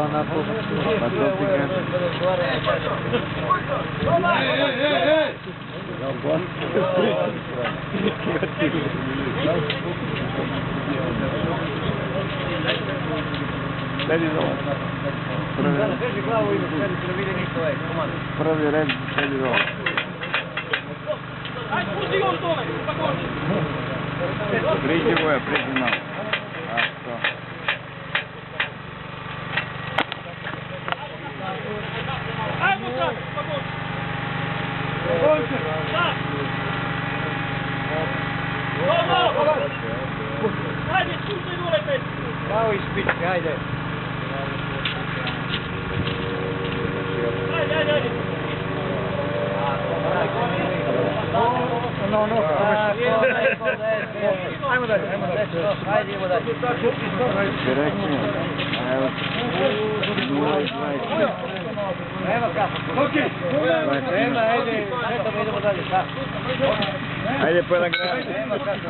Onako, pa to ti kažem. Sedi dole. Prvi red, sedi dole. Priđi Voja, priđi malo. A, to. Ajmo sad, pomoć! Ajde, čuštaj dole, pet! Bravo ispičke, ajde. Ajde! Ajmo dalje. Ajde, idemo dalje. Direkcija. Evo. 0,20. Evo kako. Nema, ajde. Idemo dalje. Ajde, pa na grad. Nema kako.